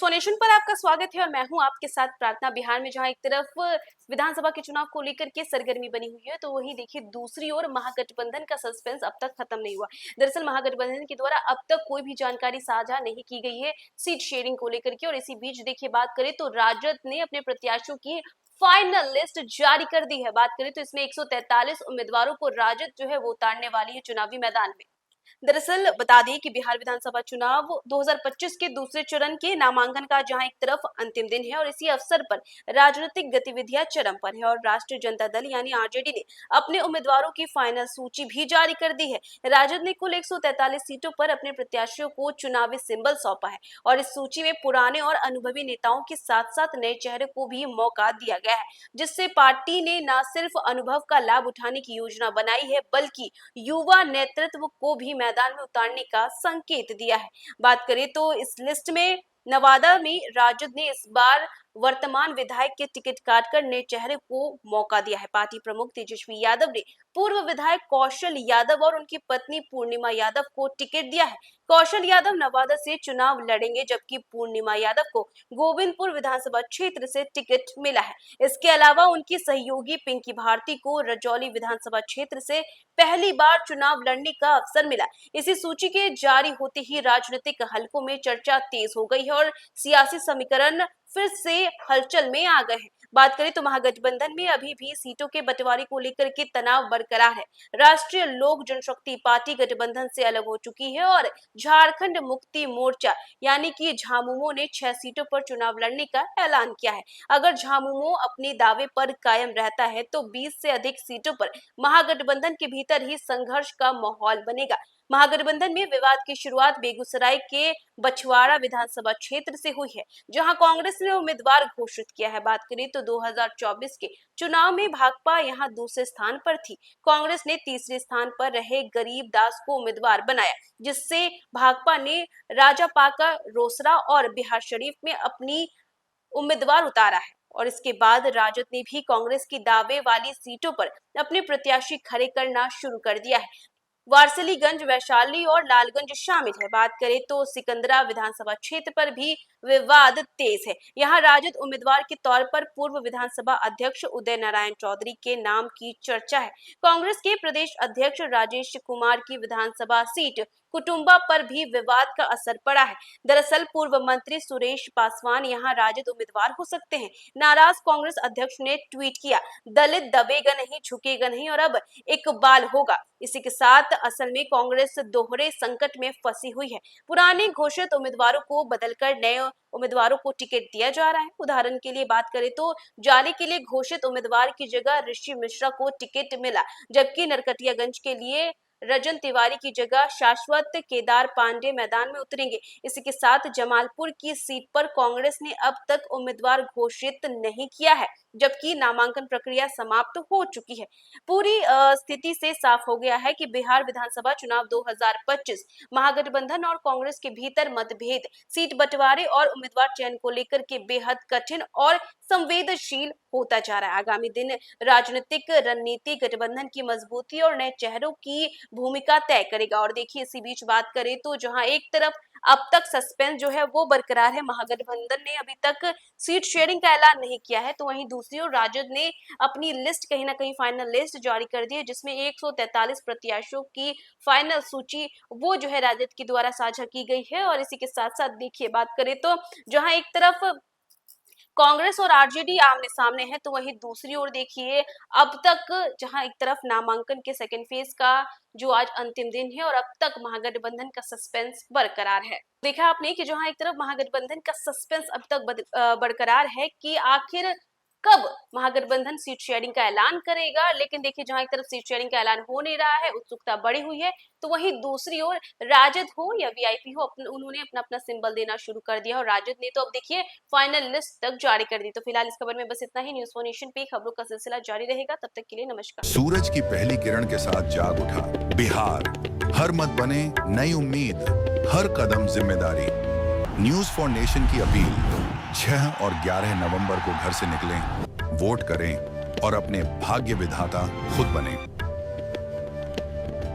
Phonation पर आपका स्वागत है और मैं हूं आपके साथ प्रार्थना। बिहार में जहां एक तरफ विधानसभा के चुनाव को लेकर के सरगर्मी बनी हुई है, तो वहीं देखिए दूसरी ओर महागठबंधन का सस्पेंस अब तक खत्म नहीं हुआ। दरअसल महागठबंधन के द्वारा अब तक कोई भी जानकारी साझा नहीं की गई है सीट शेयरिंग को लेकर के। और इसी बीच देखिए बात करें तो राजद ने अपने प्रत्याशियों की फाइनल लिस्ट जारी कर दी है। बात करें तो इसमें 143 उम्मीदवारों को राजद जो है वो उतारने वाली है चुनावी मैदान में। दरअसल बता दें कि बिहार विधानसभा चुनाव 2025 के दूसरे चरण के नामांकन का जहां एक तरफ अंतिम दिन है और इसी अवसर पर राजनीतिक गतिविधियां चरम पर है और राष्ट्रीय जनता दल यानी आरजेडी ने अपने उम्मीदवारों की फाइनल सूची भी जारी कर दी है। राजद ने कुल 143 सीटों पर अपने प्रत्याशियों को चुनावी सिंबल सौंपा है और इस सूची में पुराने और अनुभवी नेताओं के साथ साथ नए चेहरे को भी मौका दिया गया है, जिससे पार्टी ने न सिर्फ अनुभव का लाभ उठाने की योजना बनाई है बल्कि युवा नेतृत्व को भी मैदान में उतारने का संकेत दिया है। बात करें तो इस लिस्ट में नवादा में राजद ने इस बार वर्तमान विधायक के टिकट काटकर नए चेहरे को मौका दिया है। पार्टी प्रमुख तेजस्वी यादव ने पूर्व विधायक कौशल यादव और उनकी पत्नी पूर्णिमा यादव को टिकट दिया है। कौशल यादव नवादा से चुनाव लड़ेंगे जबकि पूर्णिमा यादव को गोविंदपुर विधानसभा क्षेत्र से टिकट मिला है। इसके अलावा उनकी सहयोगी पिंकी भारती को रजौली विधानसभा क्षेत्र से पहली बार चुनाव लड़ने का अवसर मिला। इसी सूची के जारी होते ही राजनीतिक हलकों में चर्चा तेज हो गई है और सियासी समीकरण फिर से हलचल में आ गए हैं। बात करें तो महागठबंधन में अभी भी सीटों के बंटवारे को लेकर के तनाव बरकरार है। राष्ट्रीय लोक जनशक्ति पार्टी गठबंधन से अलग हो चुकी है और झारखंड मुक्ति मोर्चा यानी कि झामुमो ने 6 सीटों पर चुनाव लड़ने का ऐलान किया है। अगर झामुमो अपने दावे पर कायम रहता है तो 20 से अधिक सीटों पर महागठबंधन के भीतर ही संघर्ष का माहौल बनेगा। महागठबंधन में विवाद की शुरुआत बेगूसराय के बछवाड़ा विधानसभा क्षेत्र से हुई है, जहां कांग्रेस ने उम्मीदवार घोषित किया है। बात करें तो 2024 के चुनाव में भाकपा यहां दूसरे स्थान पर थी। कांग्रेस ने तीसरे स्थान पर रहे गरीब दास को उम्मीदवार बनाया, जिससे भाकपा ने राजापाका, रोसड़ा और बिहार शरीफ में अपनी उम्मीदवार उतारा है। और इसके बाद राजद ने भी कांग्रेस की दावे वाली सीटों पर अपने प्रत्याशी खड़े करना शुरू कर दिया है। वारसिलीगंज, वैशाली और लालगंज शामिल है। बात करें तो सिकंदरा विधानसभा क्षेत्र पर भी विवाद तेज है। यहाँ राजद उम्मीदवार के तौर पर पूर्व विधानसभा अध्यक्ष उदय नारायण चौधरी के नाम की चर्चा है। कांग्रेस के प्रदेश अध्यक्ष राजेश कुमार की विधानसभा सीट कुटुंबा पर भी विवाद का असर पड़ा है। दरअसल पूर्व मंत्री सुरेश पासवान यहाँ राजद उम्मीदवार हो सकते हैं। नाराज कांग्रेस अध्यक्ष ने ट्वीट किया, दलित दबेगा नहीं, झुकेगा नहीं और अब इकबाल होगा। इसी के साथ असल में कांग्रेस दोहरे संकट में फंसी हुई है। पुराने घोषित उम्मीदवारों को बदलकर नए उम्मीदवारों को टिकट दिया जा रहा है। उदाहरण के लिए बात करें तो जाले के लिए घोषित उम्मीदवार की जगह ऋषि मिश्रा को टिकट मिला, जबकि नरकटियागंज के लिए रजन तिवारी की जगह शाश्वत केदार पांडे मैदान में उतरेंगे। इसी के साथ जमालपुर की सीट पर कांग्रेस ने अब तक उम्मीदवार घोषित नहीं किया है, जबकि नामांकन प्रक्रिया समाप्त हो चुकी है। पूरी स्थिति से साफ हो गया है कि बिहार विधानसभा चुनाव 2025 महागठबंधन और कांग्रेस के भीतर मतभेद, सीट बंटवारे और उम्मीदवार चयन को लेकर के बेहद कठिन और संवेदनशील होता जा रहा है। आगामी दिन राजनीतिक रणनीति गठबंधन की मजबूती और नए चेहरों की भूमिका तय करेगा। और देखिए इसी बीच बात करें तो जहां एक तरफ अब तक सस्पेंस जो है वो बरकरार है, महागठबंधन ने अभी तक सीट शेयरिंग का ऐलान नहीं किया है, तो वहीं दूसरी ओर राजद ने अपनी लिस्ट कहीं ना कहीं फाइनल लिस्ट जारी कर दी है, जिसमें 143 प्रत्याशियों की फाइनल सूची वो जो है राजद के द्वारा साझा की गई है। और इसी के साथ साथ देखिए बात करें तो जहां एक तरफ कांग्रेस और आरजेडी आमने सामने है, तो वहीं दूसरी ओर देखिए अब तक जहां एक तरफ नामांकन के सेकेंड फेज का जो आज अंतिम दिन है और अब तक महागठबंधन का सस्पेंस बरकरार है। देखा आपने कि जहां एक तरफ महागठबंधन का सस्पेंस अब तक बरकरार है कि आखिर कब महागठबंधन सीट शेयरिंग का ऐलान करेगा, लेकिन देखिए जहां एक तरफ सीट शेयरिंग का ऐलान हो नहीं रहा है, उत्सुकता बढ़ी हुई है, तो वहीं दूसरी ओर राजद हो या वीआईपी हो उन्होंने अपना अपना सिंबल देना शुरू कर दिया और राजद ने तो अब देखिए फाइनल लिस्ट तक जारी कर दी। तो फिलहाल इस खबर में बस इतना ही। न्यूज़ फॉर नेशन पे खबरों का सिलसिला जारी रहेगा, तब तक के लिए नमस्कार। सूरज की पहली किरण के साथ जाग उठा बिहार, हर मत बने नई उम्मीद, हर कदम जिम्मेदारी। न्यूज़ फॉर नेशन की अपील, 6 और 11 नवंबर को घर से निकलें, वोट करें और अपने भाग्य विधाता खुद बने।